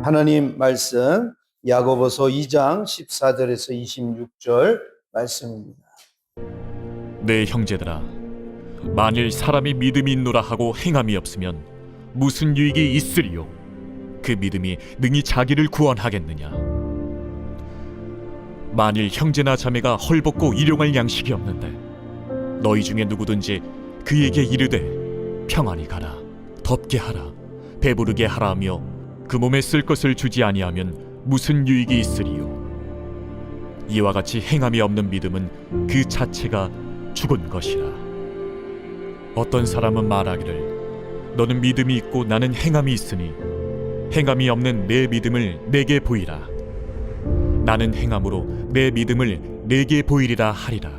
하나님 말씀 야고보서 2장 14절에서 26절 말씀입니다. 내 형제들아, 만일 사람이 믿음이 있노라 하고 행함이 없으면 무슨 유익이 있으리요? 그 믿음이 능히 자기를 구원하겠느냐? 만일 형제나 자매가 헐벗고 일용할 양식이 없는데 너희 중에 누구든지 그에게 이르되 평안히 가라, 덥게 하라, 배부르게 하라 하며 그 몸에 쓸 것을 주지 아니하면 무슨 유익이 있으리요? 이와 같이 행함이 없는 믿음은 그 자체가 죽은 것이라. 어떤 사람은 말하기를 너는 믿음이 있고 나는 행함이 있으니 행함이 없는 내 믿음을 내게 보이라. 나는 행함으로 내 믿음을 내게 보이리라 하리라.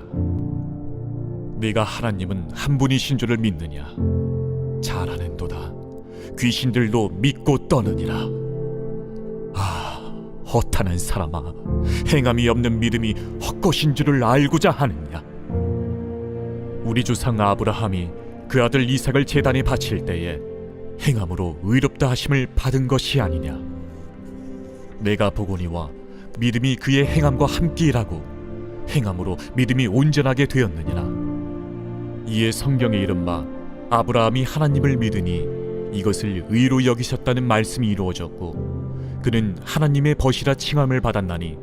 네가 하나님은 한 분이신 줄을 믿느냐? 잘 아는도다. 귀신들도 믿고 떠느니라. 아, 허탄한 사람아, 행함이 없는 믿음이 헛것인 줄을 알고자 하느냐? 우리 조상 아브라함이 그 아들 이삭을 제단에 바칠 때에 행함으로 의롭다 하심을 받은 것이 아니냐? 내가 보거니와 믿음이 그의 행함과 함께 일하고 행함으로 믿음이 온전하게 되었느니라. 이에 성경에 이른 바 아브라함이 하나님을 믿으니 이것을 의로 여기셨다는 말씀이 이루어졌고 그는 하나님의 벗이라 칭함을 받았나니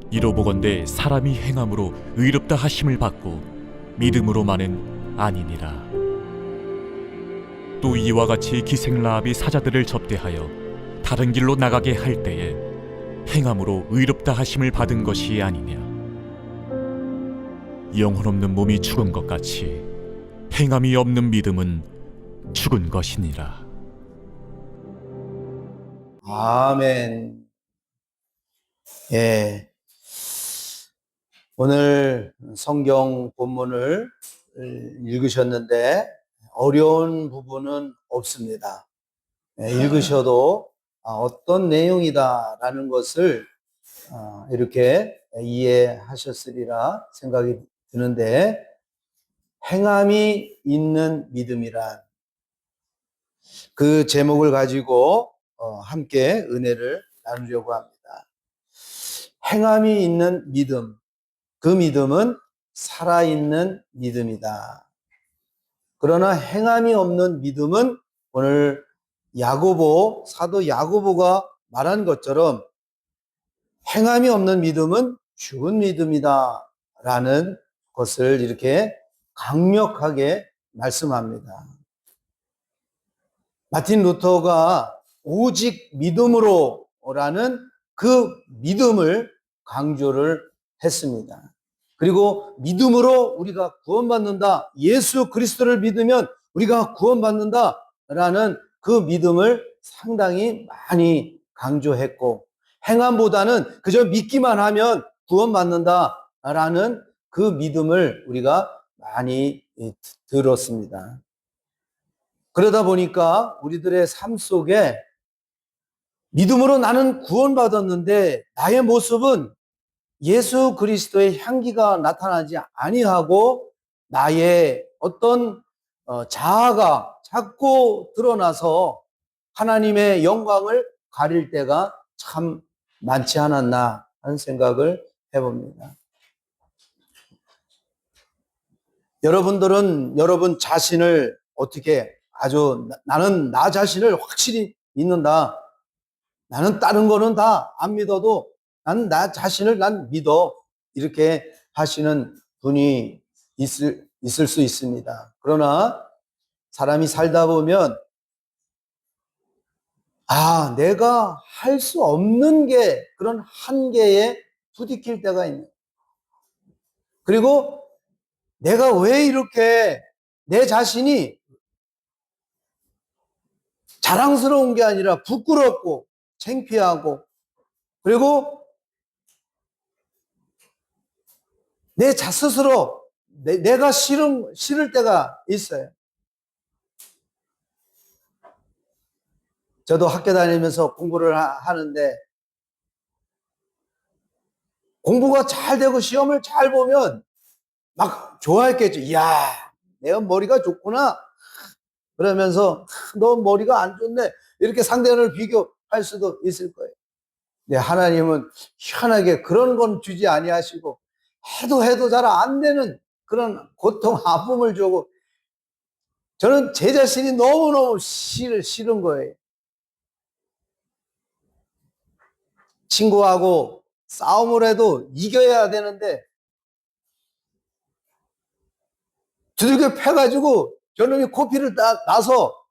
이로 보건대 사람이 행함으로 의롭다 하심을 받고 믿음으로만은 아니니라. 또 이와 같이 기생 라합이 사자들을 접대하여 다른 길로 나가게 할 때에 행함으로 의롭다 하심을 받은 것이 아니냐? 영혼 없는 몸이 죽은 것 같이 행함이 없는 믿음은 죽은 것이니라. 아멘. 예. 오늘 성경 본문을 읽으셨는데 어려운 부분은 없습니다. 읽으셔도 어떤 내용이다라는 것을 이렇게 이해하셨으리라 생각이 드는데, 행함이 있는 믿음이란 그 제목을 가지고 함께 은혜를 나누려고 합니다. 행함이 있는 믿음, 그 믿음은 살아있는 믿음이다. 그러나 행함이 없는 믿음은 오늘 사도 야고보가 말한 것처럼 행함이 없는 믿음은 죽은 믿음이다 라는 것을 이렇게 강력하게 말씀합니다. 마틴 루터가 오직 믿음으로 라는 그 믿음을 강조를 했습니다. 그리고 믿음으로 우리가 구원받는다, 예수 그리스도를 믿으면 우리가 구원받는다 라는 그 믿음을 상당히 많이 강조했고, 행함보다는 그저 믿기만 하면 구원받는다 라는 그 믿음을 우리가 많이 들었습니다. 그러다 보니까 우리들의 삶 속에 믿음으로 나는 구원받았는데 나의 모습은 예수 그리스도의 향기가 나타나지 아니하고 나의 어떤 자아가 자꾸 드러나서 하나님의 영광을 가릴 때가 참 많지 않았나 하는 생각을 해봅니다. 여러분들은 여러분 자신을 어떻게 나는 나 자신을 확실히 믿는다. 나는 다른 거는 다 안 믿어도 난 나 자신을 난 믿어. 이렇게 하시는 분이 있을 수 있습니다. 그러나 사람이 살다 보면 내가 할 수 없는 게 그런 한계에 부딪힐 때가 있네. 그리고 내가 왜 이렇게 내 자신이 자랑스러운 게 아니라 부끄럽고 창피하고, 그리고 내 스스로 내가 싫을 때가 있어요. 저도 학교 다니면서 공부를 하는데 공부가 잘 되고 시험을 잘 보면 막 좋아했겠죠. 이야, 내가 머리가 좋구나. 그러면서 너 머리가 안 좋네. 이렇게 상대를 할 수도 있을 거예요. 네, 하나님은 희한하게 그런 건 주지 아니하시고 해도 잘 안 되는 그런 고통, 아픔을 주고 저는 제 자신이 너무너무 싫은 거예요. 친구하고 싸움을 해도 이겨야 되는데 두들겨 패가지고 저놈이 코피를 나서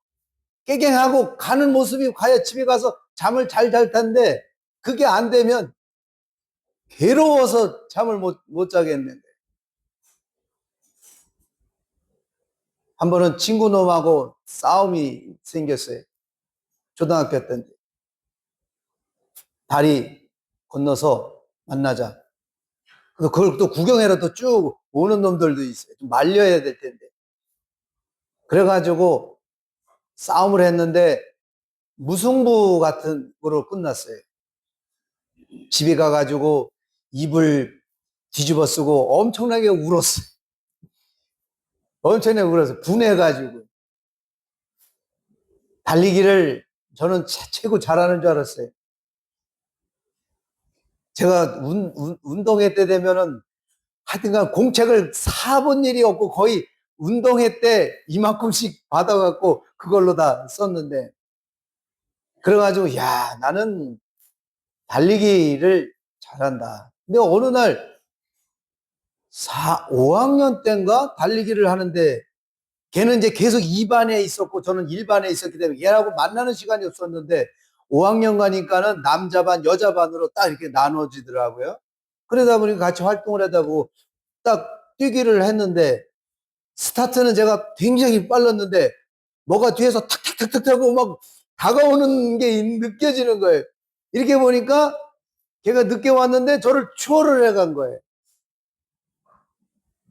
깨갱하고 가는 모습이 가야 집에 가서 잠을 잘 텐데 그게 안 되면 괴로워서 잠을 못 자겠는데 한 번은 친구 놈하고 싸움이 생겼어요. 초등학교 때인데 다리 건너서 만나자. 그걸 또 구경해라 또 쭉 오는 놈들도 있어요. 좀 말려야 될 텐데. 그래가지고 싸움을 했는데 무승부 같은 거로 끝났어요. 집에 가가지고 이불 뒤집어 쓰고 엄청나게 울었어요. 엄청나게 울어서 분해가지고 달리기를 저는 최고 잘하는 줄 알았어요. 제가 운동회 때 되면은 하여튼간 공책을 사본 일이 없고 거의 운동회 때 이만큼씩 받아갖고 그걸로 다 썼는데 그래가지고 야 나는 달리기를 잘한다. 근데 어느 날 5학년 때인가 달리기를 하는데 걔는 이제 계속 2반에 있었고 저는 1반에 있었기 때문에 얘하고 만나는 시간이 없었는데 5학년 가니까는 남자 반 여자 반으로 딱 이렇게 나눠지더라고요. 그러다 보니까 같이 활동을 하다 보고 딱 뛰기를 했는데 스타트는 제가 굉장히 빨랐는데 뭐가 뒤에서 탁탁탁탁 하고 막 다가오는 게 느껴지는 거예요. 이렇게 보니까 걔가 늦게 왔는데 저를 추월을 해간 거예요.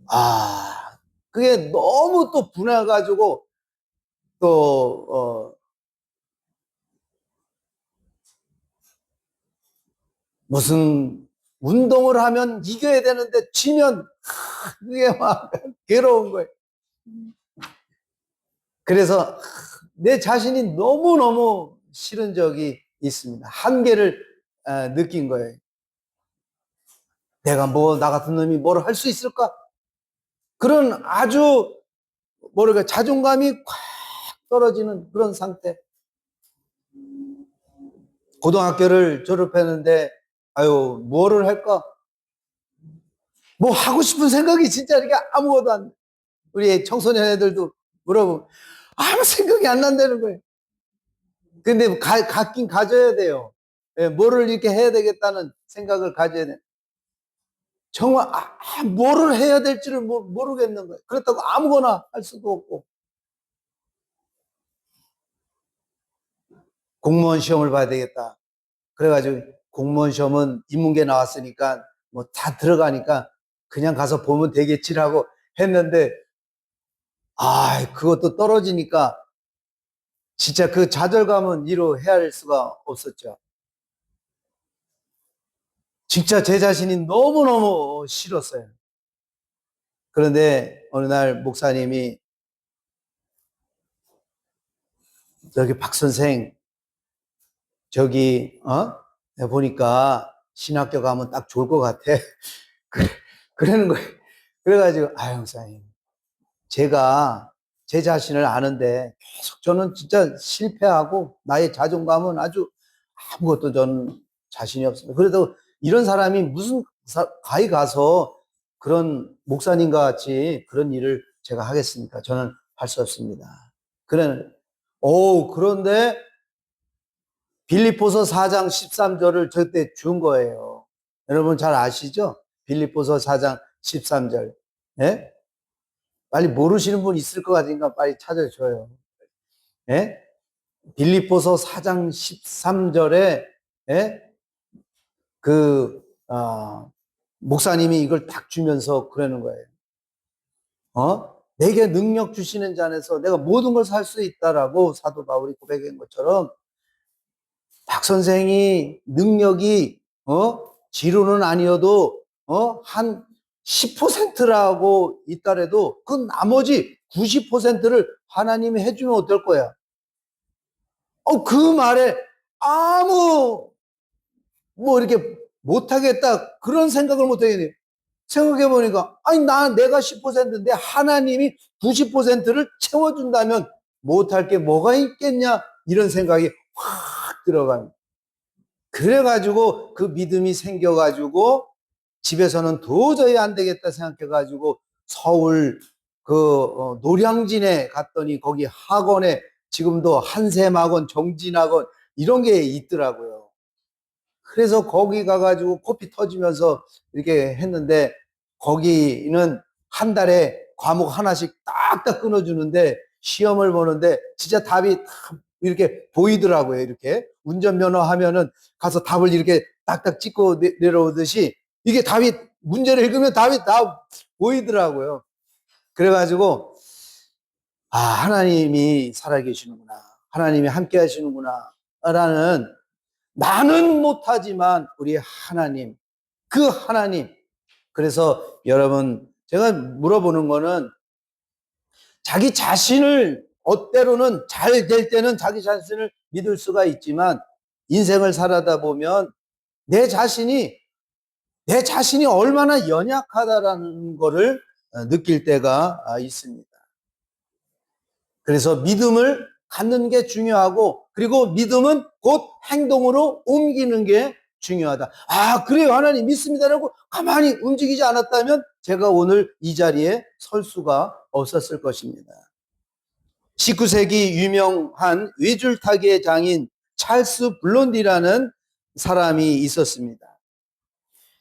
아, 그게 너무 또 분해가지고 또 무슨 운동을 하면 이겨야 되는데 지면 그게 막 괴로운 거예요. 그래서 내 자신이 너무너무 싫은 적이 있습니다. 한계를 느낀 거예요. 내가 나 같은 놈이 뭘 할 수 있을까? 그런 아주 뭐랄까 자존감이 콱 떨어지는 그런 상태. 고등학교를 졸업했는데 아유 뭐를 할까? 뭐 하고 싶은 생각이 진짜 이렇게 아무것도 안. 우리 청소년 애들도 물어보면 아무 생각이 안 난다는 거예요. 근데 갖긴 가져야 돼요. 예, 뭐를 이렇게 해야 되겠다는 생각을 가져야 돼. 정말 뭐를 해야 될지를 모르겠는 거예요. 그렇다고 아무거나 할 수도 없고. 공무원 시험을 봐야 되겠다. 그래가지고 공무원 시험은 인문계 나왔으니까 뭐 다 들어가니까 그냥 가서 보면 되겠지라고 했는데 그것도 떨어지니까 진짜 그 좌절감은 이루 헤아릴 수가 없었죠. 진짜 제 자신이 너무너무 싫었어요. 그런데 어느 날 목사님이 저기 박 선생 내가 보니까 신학교 가면 딱 좋을 것 같아. 그러는 거예요. 그래가지고 목사님 제가 제 자신을 아는데 계속 저는 진짜 실패하고 나의 자존감은 아주 아무것도 저는 자신이 없습니다. 그래도 이런 사람이 무슨 가히 가서 그런 목사님과 같이 그런 일을 제가 하겠습니까? 저는 할 수 없습니다. 그런데 빌립보서 4장 13절을 저때 준 거예요. 여러분 잘 아시죠? 빌립보서 4장 13절. 예? 빨리 모르시는 분 있을 것 같으니까 빨리 찾아줘요. 예? 빌립보서 4장 13절에 예? 목사님이 이걸 딱 주면서 그러는 거예요. 내게 능력 주시는 자 안에서 내가 모든 걸 살 수 있다라고 사도 바울이 고백한 것처럼 박 선생이 능력이 지로는 아니어도 한 10%라고 있더라도 그 나머지 90%를 하나님이 해주면 어떨 거야? 그 말에 아무 뭐 이렇게 못하겠다 그런 생각을 못하겠네요. 생각해 보니까 아니 내가 10%인데 하나님이 90%를 채워준다면 못할 게 뭐가 있겠냐 이런 생각이 확 들어갑니다. 그래가지고 그 믿음이 생겨가지고 집에서는 도저히 안 되겠다 생각해가지고 서울 그 노량진에 갔더니 거기 학원에 지금도 한샘학원, 정진학원 이런 게 있더라고요. 그래서 거기 가가지고 코피 터지면서 이렇게 했는데 거기는 한 달에 과목 하나씩 딱딱 끊어주는데 시험을 보는데 진짜 답이 딱 이렇게 보이더라고요. 이렇게 운전면허 하면은 가서 답을 이렇게 딱딱 찍고 내려오듯이 이게 답이 문제를 읽으면 답이 다 보이더라고요. 그래가지고 하나님이 살아계시는구나. 하나님이 함께 하시는구나. 라는 나는 못하지만 우리 하나님, 그 하나님. 그래서 여러분, 제가 물어보는 거는 자기 자신을 때로는 잘 될 때는 자기 자신을 믿을 수가 있지만 인생을 살아다 보면 내 자신이 얼마나 연약하다라는 거를 느낄 때가 있습니다. 그래서 믿음을 갖는 게 중요하고 그리고 믿음은 곧 행동으로 옮기는 게 중요하다. 그래요 하나님 믿습니다라고 가만히 움직이지 않았다면 제가 오늘 이 자리에 설 수가 없었을 것입니다. 19세기 유명한 외줄타기의 장인 찰스 블론디라는 사람이 있었습니다.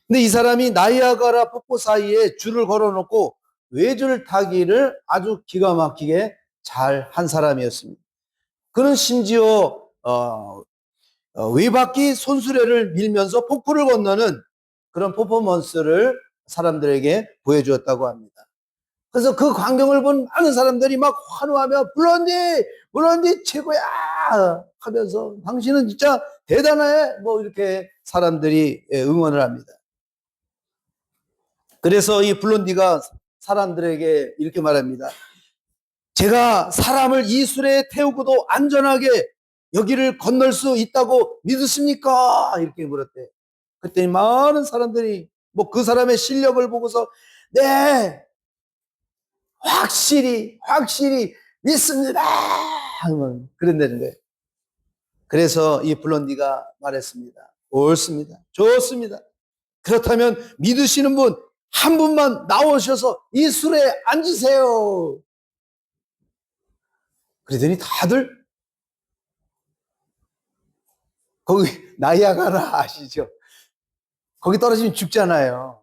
근데 이 사람이 나이아가라 폭포 사이에 줄을 걸어놓고 외줄타기를 아주 기가 막히게 잘 한 사람이었습니다. 그는 심지어 외바퀴 손수레를 밀면서 폭포를 건너는 그런 퍼포먼스를 사람들에게 보여주었다고 합니다. 그래서 그 광경을 본 많은 사람들이 막 환호하며 블론디 최고야 하면서 당신은 진짜 대단해 뭐 이렇게 사람들이 응원을 합니다. 그래서 이 블론디가 사람들에게 이렇게 말합니다. 제가 사람을 이 수레에 태우고도 안전하게 여기를 건널 수 있다고 믿으십니까? 이렇게 물었대. 그랬더니 많은 사람들이 뭐 그 사람의 실력을 보고서 네, 확실히 믿습니다. 그런다는 거예요. 그래서 이 블론디가 말했습니다. 옳습니다. 좋습니다. 그렇다면 믿으시는 분 한 분만 나오셔서 이 수레에 앉으세요. 그러더니 다들 거기 나이아가라 아시죠? 거기 떨어지면 죽잖아요.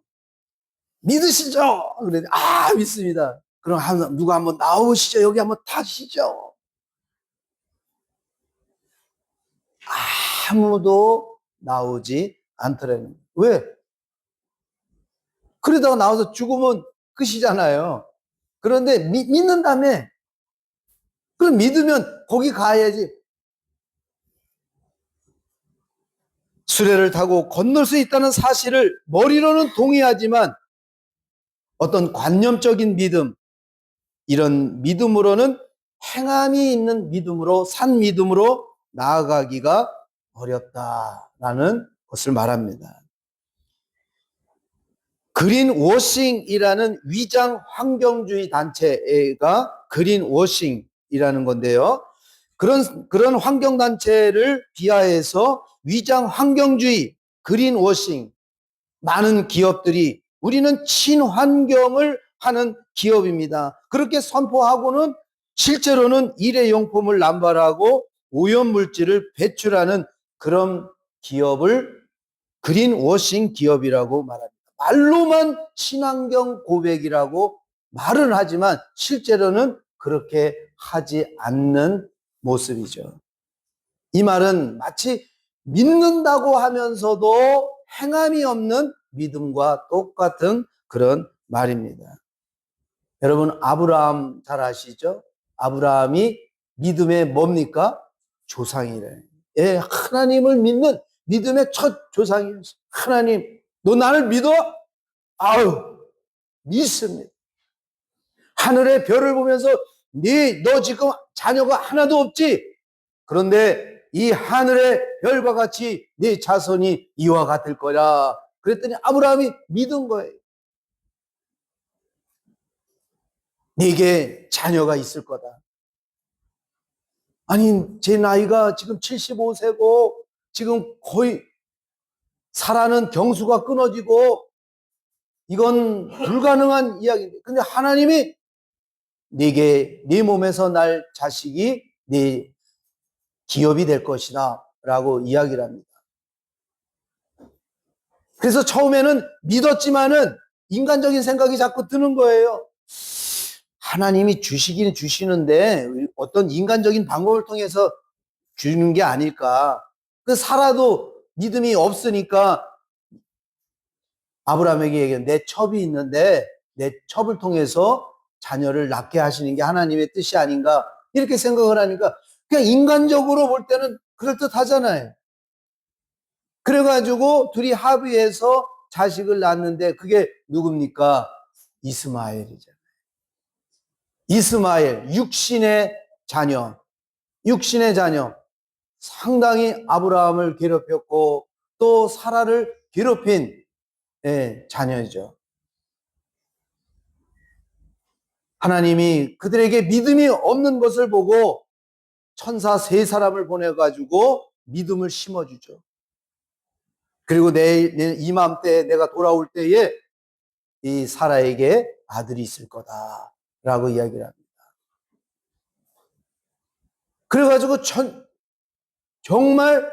믿으시죠? 그랬더니 믿습니다. 그럼 누가 한번 나오시죠. 여기 한번 타시죠. 아무도 나오지 않더라고요. 왜? 그러다가 나와서 죽으면 끝이잖아요. 그런데 믿는다며. 그럼 믿으면 거기 가야지. 수레를 타고 건널 수 있다는 사실을 머리로는 동의하지만 어떤 관념적인 믿음, 이런 믿음으로는 행함이 있는 믿음으로, 산 믿음으로 나아가기가 어렵다라는 것을 말합니다. 그린 워싱이라는 위장 환경주의 단체가 그린 워싱이라는 건데요. 그런 환경단체를 비하해서 위장 환경주의, 그린 워싱, 많은 기업들이 우리는 친환경을 하는 기업입니다. 그렇게 선포하고는 실제로는 일회용품을 남발하고 오염물질을 배출하는 그런 기업을 그린워싱 기업이라고 말합니다. 말로만 친환경 고백이라고 말은 하지만 실제로는 그렇게 하지 않는 모습이죠. 이 말은 마치 믿는다고 하면서도 행함이 없는 믿음과 똑같은 그런 말입니다. 여러분 아브라함 잘 아시죠? 아브라함이 믿음의 뭡니까? 조상이래. 하나님을 믿는 믿음의 첫 조상이었어요. 하나님, 너 나를 믿어? 믿습니다. 하늘의 별을 보면서 너 지금 자녀가 하나도 없지? 그런데 이 하늘의 별과 같이 네 자손이 이와 같을 거라. 그랬더니 아브라함이 믿은 거예요. 네게 자녀가 있을 거다. 아니, 제 나이가 지금 75세고 지금 거의 살아는 경수가 끊어지고 이건 불가능한 이야기인데, 근데 하나님이 네게 네 몸에서 날 자식이 네 기업이 될 것이다 라고 이야기를 합니다. 그래서 처음에는 믿었지만은 인간적인 생각이 자꾸 드는 거예요. 하나님이 주시긴 주시는데 어떤 인간적인 방법을 통해서 주는 게 아닐까. 그 살아도 믿음이 없으니까 아브라함에게 얘기해, 내 첩이 있는데 내 첩을 통해서 자녀를 낳게 하시는 게 하나님의 뜻이 아닌가, 이렇게 생각을 하니까 그냥 인간적으로 볼 때는 그럴듯하잖아요. 그래가지고 둘이 합의해서 자식을 낳는데 그게 누굽니까? 이스마엘이잖아요. 이스마엘, 육신의 자녀. 육신의 자녀. 상당히 아브라함을 괴롭혔고 또 사라를 괴롭힌 자녀이죠. 하나님이 그들에게 믿음이 없는 것을 보고 천사 세 사람을 보내가지고 믿음을 심어주죠. 그리고 내일 이맘때 내가 돌아올 때에 이 사라에게 아들이 있을 거다라고 이야기를 합니다. 그래가지고 정말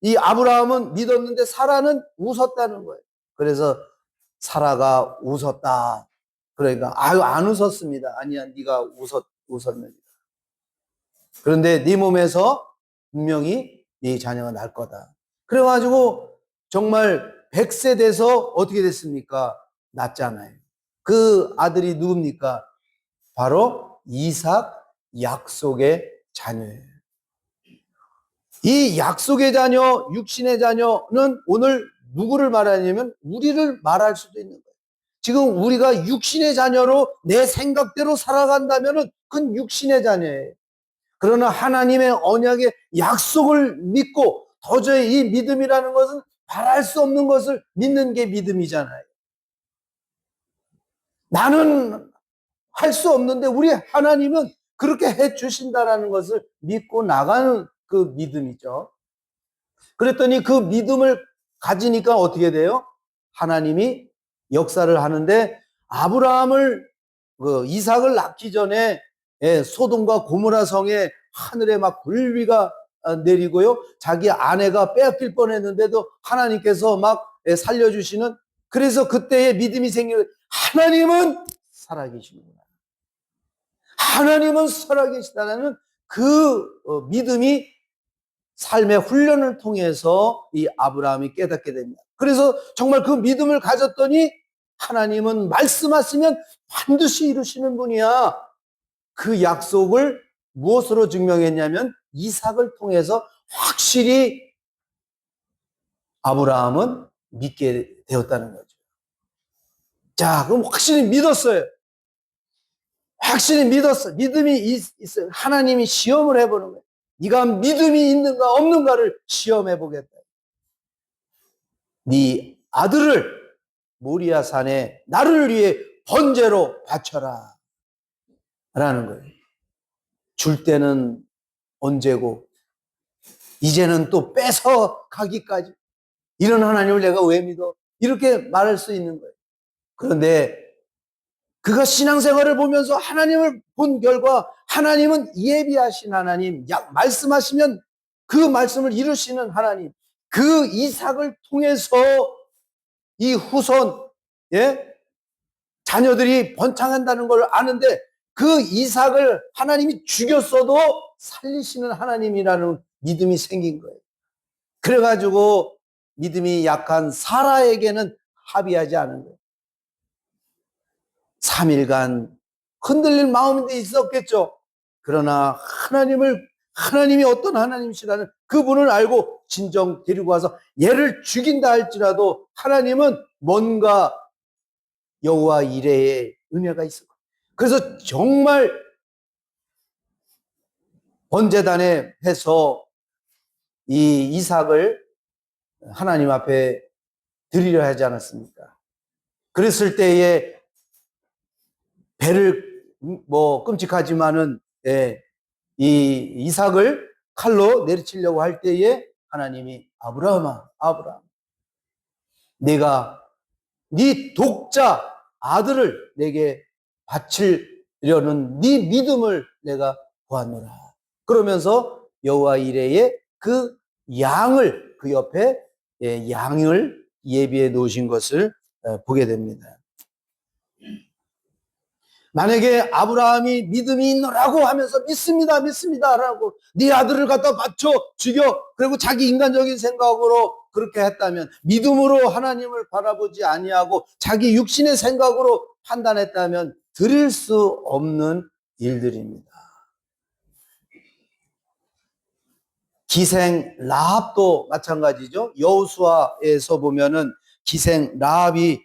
이 아브라함은 믿었는데 사라는 웃었다는 거예요. 그래서 사라가 웃었다. 그러니까 아유, 안 웃었습니다. 아니야, 네가 웃었느니라. 그런데 네 몸에서 분명히 네 자녀가 날 거다. 그래가지고 정말 100세 돼서 어떻게 됐습니까? 낳잖아요. 그 아들이 누굽니까? 바로 이삭, 약속의 자녀예요. 이 약속의 자녀, 육신의 자녀는 오늘 누구를 말하냐면 우리를 말할 수도 있는 거예요. 지금 우리가 육신의 자녀로 내 생각대로 살아간다면 그건 육신의 자녀예요. 그러나 하나님의 언약의 약속을 믿고 도저히 이 믿음이라는 것은 바랄 수 없는 것을 믿는 게 믿음이잖아요. 나는 할 수 없는데 우리 하나님은 그렇게 해 주신다라는 것을 믿고 나가는 그 믿음이죠. 그랬더니 그 믿음을 가지니까 어떻게 돼요? 하나님이 역사를 하는데 아브라함을 이삭을 낳기 전에 소돔과 고모라 성에 하늘에 막 불비가 내리고요. 자기 아내가 빼앗길 뻔했는데도 하나님께서 막 살려주시는, 그래서 그때의 믿음이 생기는, 하나님은 살아계시는구나. 하나님은 살아계시다는 그 믿음이 삶의 훈련을 통해서 이 아브라함이 깨닫게 됩니다. 그래서 정말 그 믿음을 가졌더니 하나님은 말씀하시면 반드시 이루시는 분이야. 그 약속을 무엇으로 증명했냐면 이삭을 통해서 확실히 아브라함은 믿게 되었다는 거죠. 자, 그럼 확실히 믿었어요. 확실히 믿었어. 믿음이 있어요. 하나님이 시험을 해보는 거예요. 네가 믿음이 있는가 없는가를 시험해 보겠다. 네 아들을 모리아 산에 나를 위해 번제로 바쳐라 라는 거예요. 줄 때는 언제고 이제는 또 뺏어 가기까지, 이런 하나님을 내가 왜 믿어? 이렇게 말할 수 있는 거예요. 그런데 그가 신앙생활을 보면서 하나님을 본 결과 하나님은 예비하신 하나님, 말씀하시면 그 말씀을 이루시는 하나님, 그 이삭을 통해서 이 후손, 자녀들이 번창한다는 걸 아는데 그 이삭을 하나님이 죽였어도 살리시는 하나님이라는 믿음이 생긴 거예요. 그래가지고 믿음이 약한 사라에게는 합의하지 않은 거예요. 3일간 흔들릴 마음이 있었겠죠. 그러나 하나님이 어떤 하나님이시라는 그분을 알고 진정 데리고 와서 얘를 죽인다 할지라도 하나님은 뭔가 여호와 이레의 은혜가 있을 거예요. 그래서 정말 번제단에 해서 이 이삭을 하나님 앞에 드리려 하지 않았습니까? 그랬을 때에 배를 끔찍하지만은 이 이삭을 칼로 내리치려고 할 때에 하나님이 아브라함아, 아브라함, 내가 네 독자 아들을 내게 바치려는 네 믿음을 내가 보았노라. 그러면서 여호와 이레의 그 양을 그 옆에 양을 예비해 놓으신 것을 보게 됩니다. 만약에 아브라함이 믿음이 있노라고 하면서 믿습니다, 믿습니다라고 네 아들을 갖다 바쳐 죽여, 그리고 자기 인간적인 생각으로 그렇게 했다면, 믿음으로 하나님을 바라보지 아니하고 자기 육신의 생각으로 판단했다면 드릴 수 없는 일들입니다. 기생 라합도 마찬가지죠. 여호수아에서 보면은 기생 라합이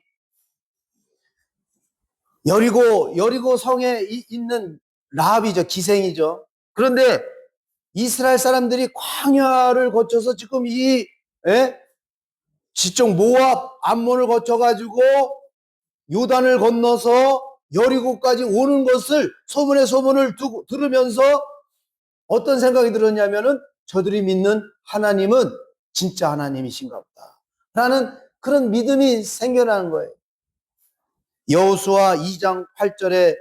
여리고 성에 있는 라합이죠. 기생이죠. 그런데 이스라엘 사람들이 광야를 거쳐서 지금 지쪽 모압 암몬을 거쳐가지고 요단을 건너서 여리고까지 오는 것을 소문을 들으면서 어떤 생각이 들었냐면은, 저들이 믿는 하나님은 진짜 하나님이신가 보다 라는 그런 믿음이 생겨나는 거예요. 여호수아 2장 8절에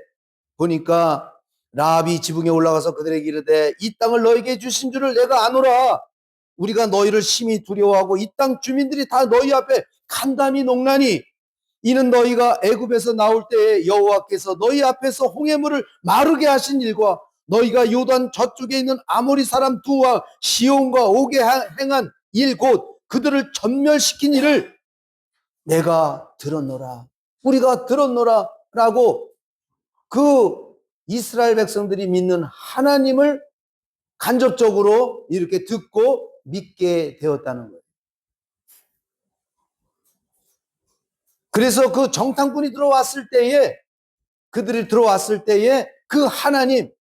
보니까 라합이 지붕에 올라가서 그들에게 이르되 이 땅을 너에게 주신 줄을 내가 아노라. 우리가 너희를 심히 두려워하고 이 땅 주민들이 다 너희 앞에 간담이 녹나니, 이는 너희가 애굽에서 나올 때에 여호와께서 너희 앞에서 홍해물을 마르게 하신 일과 너희가 요단 저쪽에 있는 아모리 사람 두와 시온과 옥에 행한 일, 곧 그들을 전멸시킨 일을 내가 들었노라. 우리가 들었노라 라고 그 이스라엘 백성들이 믿는 하나님을 간접적으로 이렇게 듣고 믿게 되었다는 거예요. 그래서 그 정탐꾼이 그들이 들어왔을 때에 그 하나님,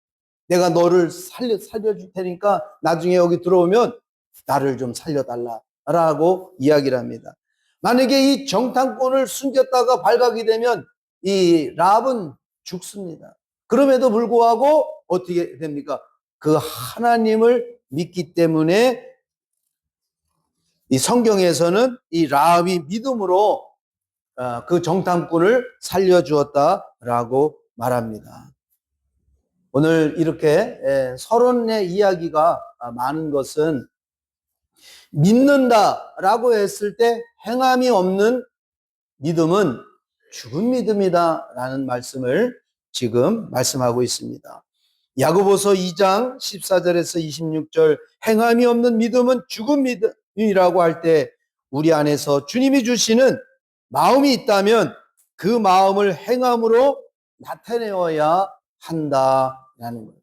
내가 너를 살려줄 테니까 나중에 여기 들어오면 나를 좀 살려달라라고 이야기를 합니다. 만약에 이 정탐꾼을 숨겼다가 발각이 되면 이 라합은 죽습니다. 그럼에도 불구하고 어떻게 됩니까? 그 하나님을 믿기 때문에 이 성경에서는 이 라합이 믿음으로 그 정탐꾼을 살려주었다라고 말합니다. 오늘 이렇게 서론의 이야기가 많은 것은, 믿는다라고 했을 때 행함이 없는 믿음은 죽은 믿음이다라는 말씀을 지금 말씀하고 있습니다. 야고보서 2장 14절에서 26절, 행함이 없는 믿음은 죽은 믿음이라고 할 때 우리 안에서 주님이 주시는 마음이 있다면 그 마음을 행함으로 나타내어야 한다라는 거예요.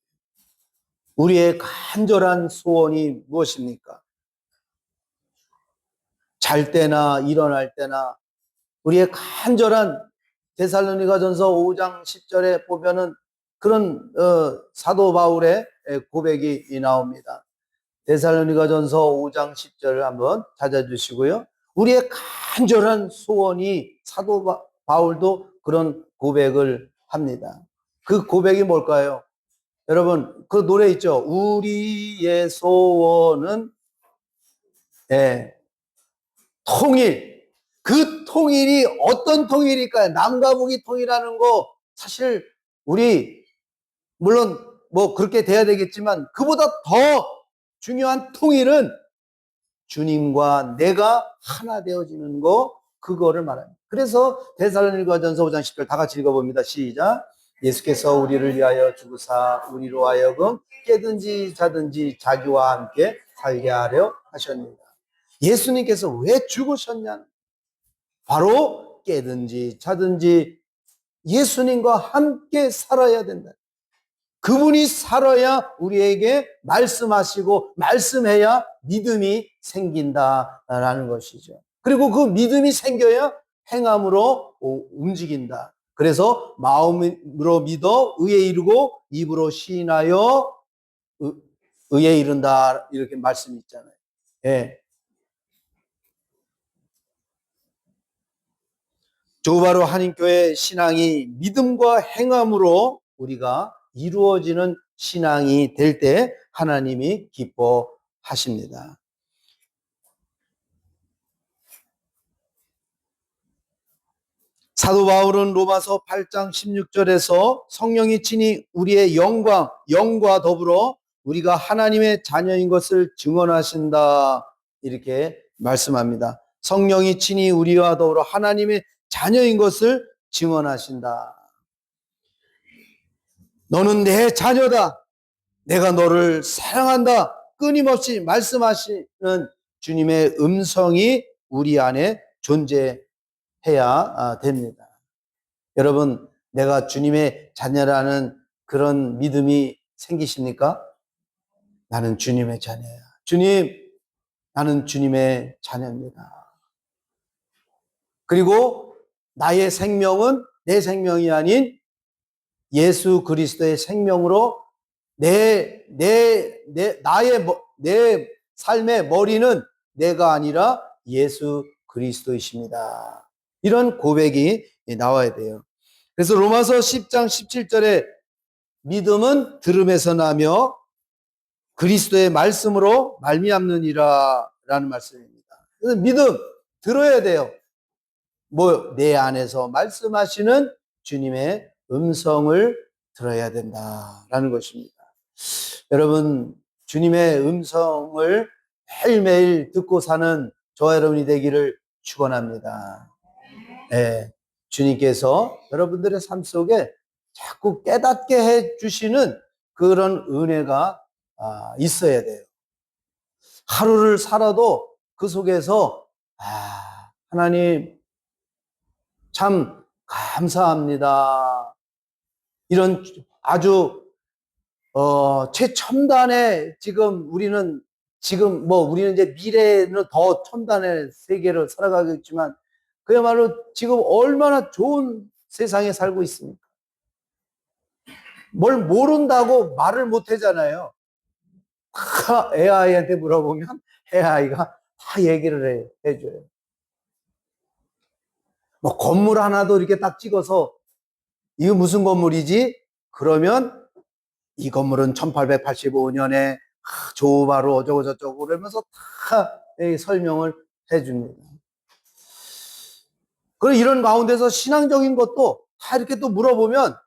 우리의 간절한 소원이 무엇입니까? 잘 때나 일어날 때나 우리의 간절한, 데살로니가전서 5장 10절에 보면은 그런 사도 바울의 고백이 나옵니다. 데살로니가전서 5장 10절을 한번 찾아주시고요. 우리의 간절한 소원이, 사도 바울도 그런 고백을 합니다. 그 고백이 뭘까요? 여러분, 그 노래 있죠? 우리의 소원은 통일. 그 통일이 어떤 통일일까요? 남과 북이 통일하는 거, 사실 우리 물론 그렇게 돼야 되겠지만, 그보다 더 중요한 통일은 주님과 내가 하나 되어지는 거, 그거를 말합니다. 그래서 데살로니가전서 5장 10절 다 같이 읽어봅니다. 시작. 예수께서 우리를 위하여 죽으사 우리로 하여금 깨든지 자든지 자기와 함께 살게 하려 하셨습니다. 예수님께서 왜 죽으셨냐? 바로 깨든지 자든지 예수님과 함께 살아야 된다. 그분이 살아야 우리에게 말씀하시고 말씀해야 믿음이 생긴다라는 것이죠. 그리고 그 믿음이 생겨야 행함으로 움직인다. 그래서 마음으로 믿어 의에 이르고 입으로 시인하여 의에 이른다 이렇게 말씀이 있잖아요. 예. 바로 한인교회 신앙이 믿음과 행함으로 우리가 이루어지는 신앙이 될 때 하나님이 기뻐하십니다. 사도 바울은 로마서 8장 16절에서 성령이 친히 우리의 영과 더불어 우리가 하나님의 자녀인 것을 증언하신다 이렇게 말씀합니다. 성령이 친히 우리와 더불어 하나님의 자녀인 것을 증언하신다. 너는 내 자녀다. 내가 너를 사랑한다. 끊임없이 말씀하시는 주님의 음성이 우리 안에 존재해야 됩니다. 여러분, 내가 주님의 자녀라는 그런 믿음이 생기십니까? 나는 주님의 자녀야. 주님, 나는 주님의 자녀입니다. 그리고 나의 생명은 내 생명이 아닌 예수 그리스도의 생명으로 내 삶의 머리는 내가 아니라 예수 그리스도이십니다. 이런 고백이 나와야 돼요. 그래서 로마서 10장 17절에 믿음은 들음에서 나며 그리스도의 말씀으로 말미암느니라 라는 말씀입니다. 그래서 믿음 들어야 돼요. 내 안에서 말씀하시는 주님의 음성을 들어야 된다라는 것입니다. 여러분, 주님의 음성을 매일매일 듣고 사는 저와 여러분이 되기를 축원합니다. 네, 주님께서 여러분들의 삶 속에 자꾸 깨닫게 해주시는 그런 은혜가 있어야 돼요. 하루를 살아도 그 속에서 하나님 참 감사합니다. 이런 아주 최첨단의 우리는 이제 미래는 더 첨단의 세계를 살아가겠지만 그야말로 지금 얼마나 좋은 세상에 살고 있습니까? 뭘 모른다고 말을 못 하잖아요. AI한테 물어보면 AI가 다 얘기를 해줘요. 건물 하나도 이렇게 딱 찍어서 이거 무슨 건물이지? 그러면 이 건물은 1885년에 조바로 어쩌고 저쩌고 그러면서 다 설명을 해줍니다. 그리고 이런 가운데서 신앙적인 것도 다 이렇게 또 물어보면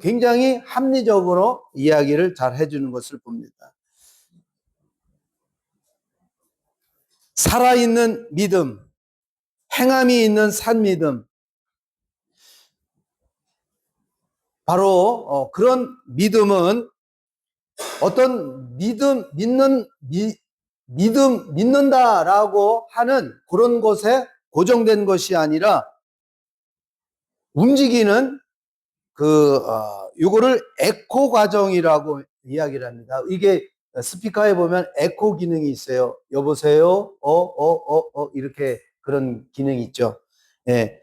굉장히 합리적으로 이야기를 잘 해주는 것을 봅니다. 살아있는 믿음, 행함이 있는 산믿음, 바로 그런 믿음은 어떤 믿는다라고 하는 그런 것에 고정된 것이 아니라 움직이는 요거를 에코 과정이라고 이야기를 합니다. 이게 스피커에 보면 에코 기능이 있어요. 여보세요? 이렇게 그런 기능이 있죠. 예.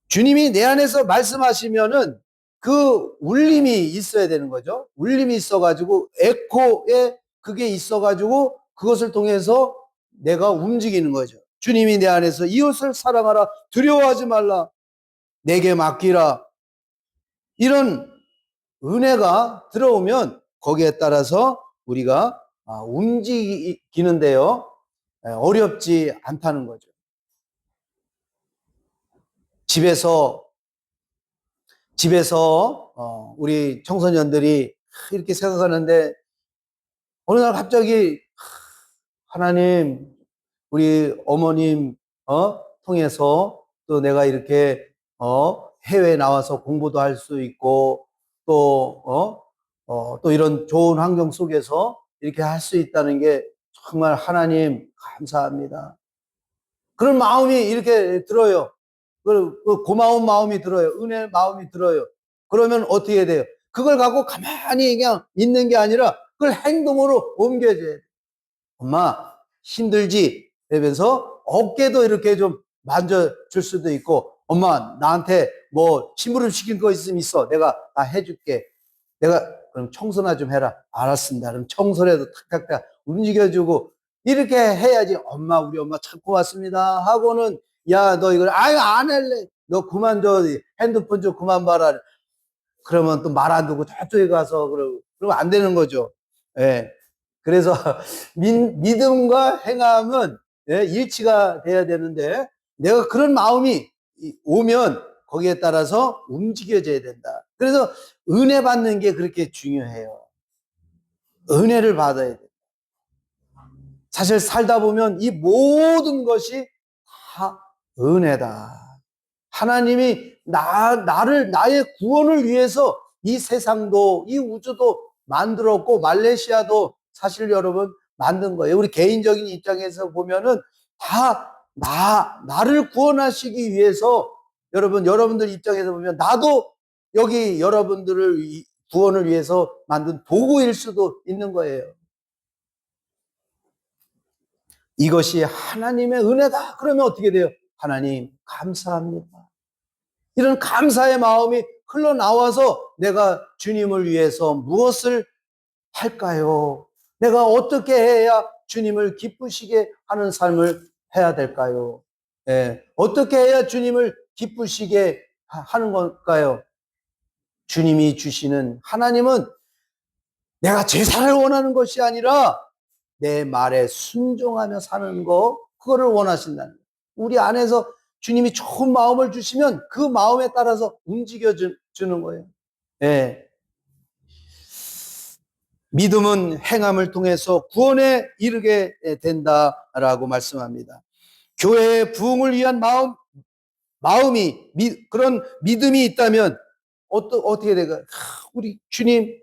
주님이 내 안에서 말씀하시면은 그 울림이 있어야 되는 거죠. 울림이 있어가지고 에코에 그게 있어가지고 그것을 통해서 내가 움직이는 거죠. 주님이 내 안에서 이웃을 사랑하라, 두려워하지 말라, 내게 맡기라, 이런 은혜가 들어오면 거기에 따라서 우리가 움직이는데요 어렵지 않다는 거죠. 집에서 우리 청소년들이 이렇게 생각하는데 어느 날 갑자기 하나님, 우리 어머님 통해서 또 내가 이렇게 해외에 나와서 공부도 할 수 있고 또 이런 좋은 환경 속에서 이렇게 할 수 있다는 게 정말 하나님 감사합니다. 그런 마음이 이렇게 들어요. 그 고마운 마음이 들어요. 은혜 마음이 들어요. 그러면 어떻게 해야 돼요? 그걸 갖고 가만히 그냥 있는 게 아니라 그걸 행동으로 옮겨줘야 돼요. 엄마 힘들지? 이러면서 어깨도 이렇게 좀 만져줄 수도 있고, 엄마 나한테 뭐 심부름 시킨 거 있으면 있어. 내가 다 해줄게. 내가 그럼 청소나 좀 해라. 알았습니다. 그럼 청소라도 탁탁탁 움직여주고 이렇게 해야지. 엄마, 우리 엄마 참 고맙습니다 하고는, 야, 너 이걸 아유 안 할래. 너 그만 줘. 핸드폰 좀 그만 봐라. 그러면 또 말 안 듣고 저쪽에 가서 그러면 안 되는 거죠. 예. 그래서 믿음과 행함은, 예, 일치가 돼야 되는데, 내가 그런 마음이 오면 거기에 따라서 움직여져야 된다. 그래서 은혜 받는 게 그렇게 중요해요. 은혜를 받아야 돼. 사실 살다 보면 이 모든 것이 다 은혜다. 하나님이 나의 구원을 위해서 이 세상도, 이 우주도 만들었고, 말레이시아도 사실 여러분 만든 거예요. 우리 개인적인 입장에서 보면은 나를 구원하시기 위해서, 여러분들 입장에서 보면 나도 여기 여러분들을 구원을 위해서 만든 도구일 수도 있는 거예요. 이것이 하나님의 은혜다. 그러면 어떻게 돼요? 하나님, 감사합니다. 이런 감사의 마음이 흘러나와서 내가 주님을 위해서 무엇을 할까요? 내가 어떻게 해야 주님을 기쁘시게 하는 삶을 해야 될까요? 예, 어떻게 해야 주님을 기쁘시게 하는 걸까요? 주님이 주시는, 하나님은 내가 제사를 원하는 것이 아니라 내 말에 순종하며 사는 거, 그거를 원하신다는 거예요. 우리 안에서 주님이 좋은 마음을 주시면 그 마음에 따라서 움직여 주는 거예요. 예. 믿음은 행함을 통해서 구원에 이르게 된다라고 말씀합니다. 교회의 부흥을 위한 마음이, 그런 믿음이 있다면 어떻게 될까요? 우리 주님,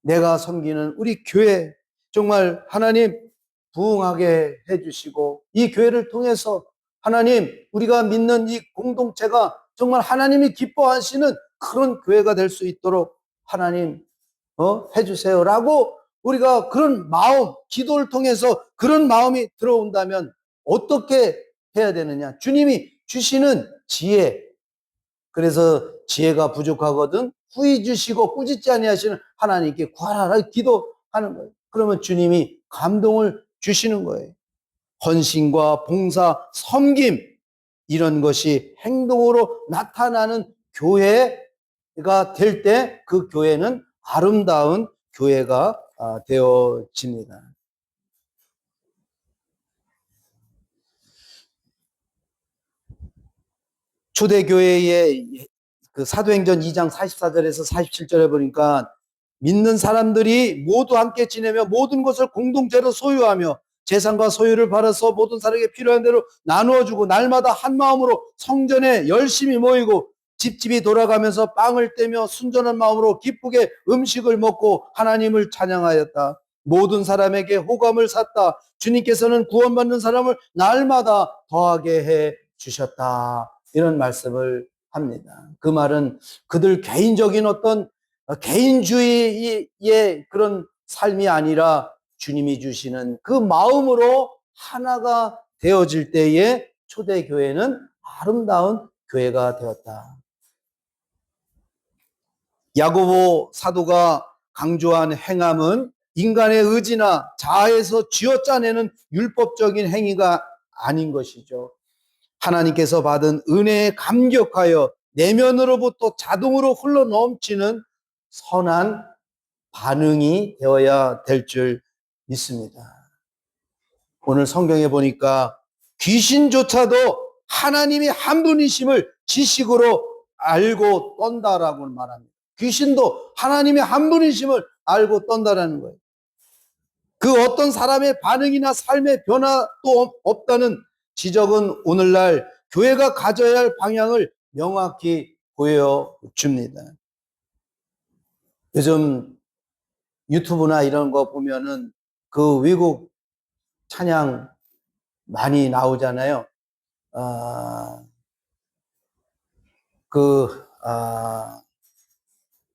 내가 섬기는 우리 교회 정말 하나님 부흥하게 해주시고, 이 교회를 통해서 하나님, 우리가 믿는 이 공동체가 정말 하나님이 기뻐하시는 그런 교회가 될 수 있도록 하나님 해주세요라고, 우리가 그런 마음, 기도를 통해서 그런 마음이 들어온다면 어떻게 해야 되느냐? 주님이 주시는 지혜, 그래서 지혜가 부족하거든 후히 주시고 꾸짖지 아니하시는 하나님께 구하라 기도하는 거예요. 그러면 주님이 감동을 주시는 거예요. 헌신과 봉사, 섬김, 이런 것이 행동으로 나타나는 교회가 될 때 그 교회는 아름다운 교회가 되어집니다. 초대교회의 그 사도행전 2장 44절에서 47절에 보니까, 믿는 사람들이 모두 함께 지내며 모든 것을 공동체로 소유하며 재산과 소유를 팔아서 모든 사람에게 필요한 대로 나누어주고 날마다 한 마음으로 성전에 열심히 모이고 집집이 돌아가면서 빵을 떼며 순전한 마음으로 기쁘게 음식을 먹고 하나님을 찬양하였다. 모든 사람에게 호감을 샀다. 주님께서는 구원받는 사람을 날마다 더하게 해 주셨다. 이런 말씀을 합니다. 그 말은 그들 개인적인 어떤 개인주의의 그런 삶이 아니라 주님이 주시는 그 마음으로 하나가 되어질 때에 초대교회는 아름다운 교회가 되었다. 야고보 사도가 강조한 행함은 인간의 의지나 자아에서 쥐어짜내는 율법적인 행위가 아닌 것이죠. 하나님께서 받은 은혜에 감격하여 내면으로부터 자동으로 흘러넘치는 선한 반응이 되어야 될 줄 믿습니다. 오늘 성경에 보니까 귀신조차도 하나님이 한 분이심을 지식으로 알고 떤다라고 말합니다. 귀신도 하나님이 한 분이심을 알고 떤다라는 거예요. 그 어떤 사람의 반응이나 삶의 변화도 없다는 지적은 오늘날 교회가 가져야 할 방향을 명확히 보여줍니다. 요즘 유튜브나 이런 거 보면은 그 외국 찬양 많이 나오잖아요.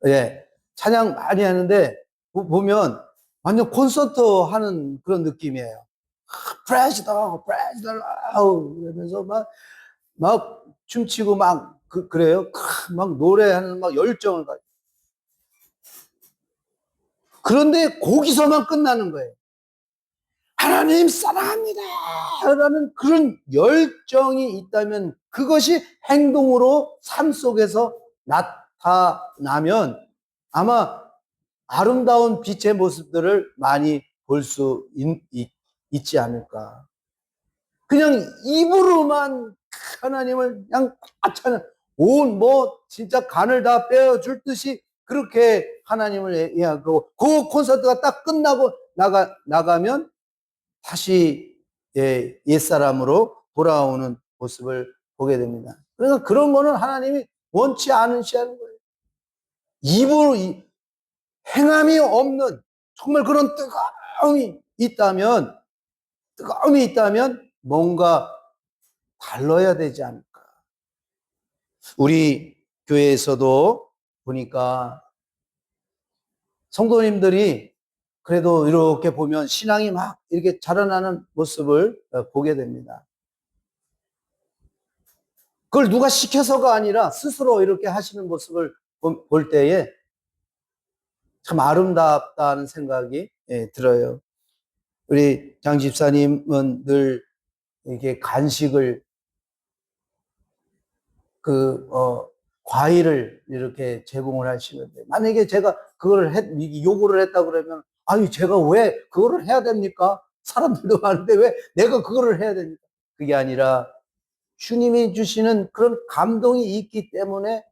예, 찬양 많이 하는데 보면 완전 콘서트 하는 그런 느낌이에요. Praise the Lord, praise the Lord 이러면서 막 춤추고 그래요. 막 노래하는 막 열정을 가지고. 그런데 거기서만 끝나는 거예요. 하나님 사랑합니다 라는 그런 열정이 있다면 그것이 행동으로 삶 속에서 나타나면 아마 아름다운 빛의 모습들을 많이 볼 수 있지 않을까. 그냥 입으로만 하나님을 그냥 꽉 진짜 간을 다 빼어줄 듯이 그렇게 하나님을 이해하고 그 콘서트가 딱 끝나고 나가면 다시 옛사람으로 돌아오는 모습을 보게 됩니다. 그래서 그런 거는 하나님이 원치 않으시는 거예요. 입으로 행함이 없는 정말 그런 뜨거움이 있다면 뭔가 달라야 되지 않을까. 우리 교회에서도 보니까 성도님들이 그래도 이렇게 보면 신앙이 막 이렇게 자라나는 모습을 보게 됩니다. 그걸 누가 시켜서가 아니라 스스로 이렇게 하시는 모습을 볼 때에 참 아름답다는 생각이 들어요. 우리 장 집사님은 늘 이렇게 간식을 과일을 이렇게 제공을 하시는데 만약에 제가 그걸 요구를 했다 그러면 아니 제가 왜 그거를 해야 됩니까? 사람들도 많은데 왜 내가 그거를 해야 됩니까? 그게 아니라 주님이 주시는 그런 감동이 있기 때문에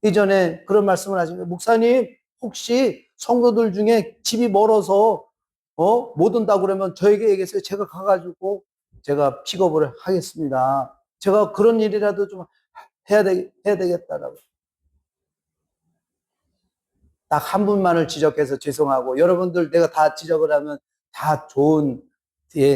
이전에 그런 말씀을 하시는데 목사님 혹시 성도들 중에 집이 멀어서 못 온다고 그러면 저에게 얘기했어요. 제가 가가지고 제가 픽업을 하겠습니다. 제가 그런 일이라도 좀 해야 되겠다라고. 딱 한 분만을 지적해서 죄송하고 여러분들 내가 다 지적을 하면 다 좋은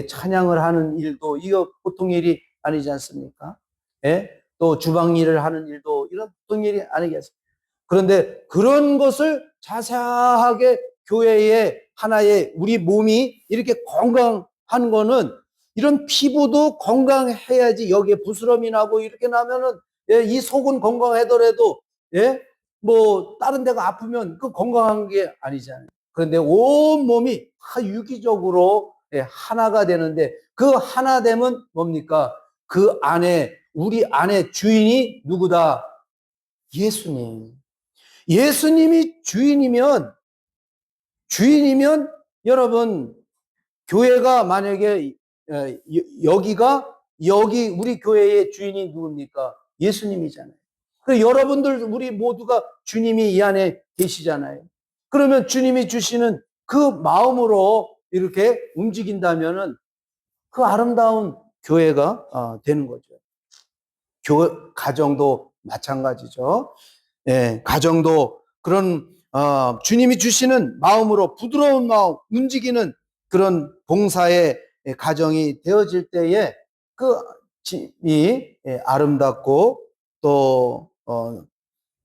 찬양을 하는 일도 이거 보통 일이 아니지 않습니까? 예? 또 주방 일을 하는 일도 이런 보통 일이 아니겠습니까? 그런데 그런 것을 자세하게 교회의 하나의 우리 몸이 이렇게 건강한 거는 이런 피부도 건강해야지 여기에 부스럼이 나고 이렇게 나면은 이 속은 건강하더라도 뭐 다른 데가 아프면 그 건강한 게 아니잖아요. 그런데 온 몸이 유기적으로 하나가 되는데 그 하나됨은 뭡니까? 그 안에 우리 안에 주인이 누구다? 예수님. 예수님이 주인이면 여러분 교회가 만약에 여기 우리 교회의 주인이 누굽니까? 예수님이잖아요. 그래서 여러분들 우리 모두가 주님이 이 안에 계시잖아요. 그러면 주님이 주시는 그 마음으로 이렇게 움직인다면은 그 아름다운 교회가 되는 거죠. 가정도 마찬가지죠. 가정도 그런 주님이 주시는 마음으로 부드러운 마음 움직이는 그런 봉사의 가정이 되어질 때에 그 집이 아름답고 또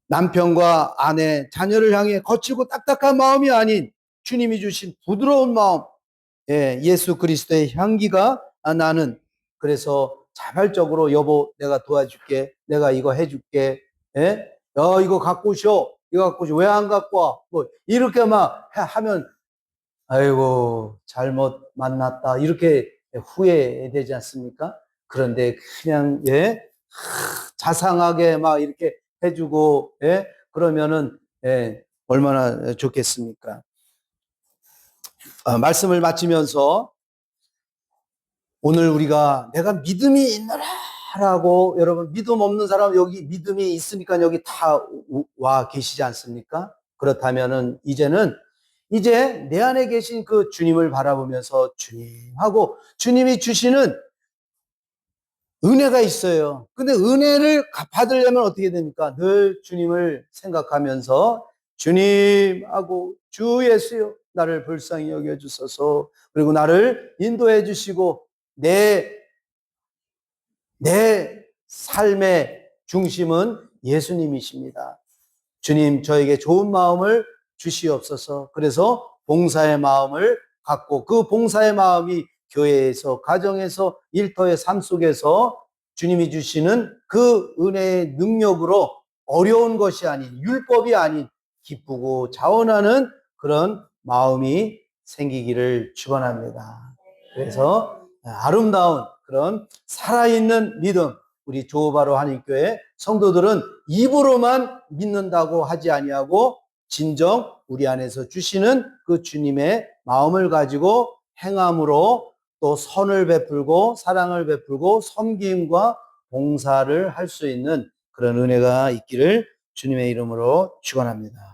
남편과 아내, 자녀를 향해 거칠고 딱딱한 마음이 아닌 주님이 주신 부드러운 마음, 예수 그리스도의 향기가 나는 그래서 자발적으로 여보 내가 도와줄게, 내가 이거 해줄게, 이거 갖고 오셔, 이거 갖고 오셔, 왜 안 갖고 와? 뭐 이렇게 막 하면 아이고 잘못 만났다 이렇게 후회되지 않습니까? 그런데 그냥 자상하게 막 이렇게 해주고 그러면은 얼마나 좋겠습니까? 말씀을 마치면서 오늘 우리가 내가 믿음이 있노라라고 여러분 믿음 없는 사람 여기 믿음이 있으니까 여기 다 와 계시지 않습니까? 그렇다면은 이제 내 안에 계신 그 주님을 바라보면서 주님하고 주님이 주시는 은혜가 있어요. 근데 은혜를 받으려면 어떻게 됩니까? 늘 주님을 생각하면서 주님하고 주 예수여 나를 불쌍히 여겨주소서 그리고 나를 인도해 주시고 내 삶의 중심은 예수님이십니다. 주님 저에게 좋은 마음을 주시옵소서. 그래서 봉사의 마음을 갖고 그 봉사의 마음이 교회에서 가정에서 일터의 삶 속에서 주님이 주시는 그 은혜의 능력으로 어려운 것이 아닌 율법이 아닌 기쁘고 자원하는 그런 마음이 생기기를 축원합니다. 그래서 아름다운 그런 살아있는 믿음, 우리 조바로 한인교회 성도들은 입으로만 믿는다고 하지 아니하고 진정 우리 안에서 주시는 그 주님의 마음을 가지고 행함으로 또 선을 베풀고 사랑을 베풀고 섬김과 봉사를 할 수 있는 그런 은혜가 있기를 주님의 이름으로 축원합니다.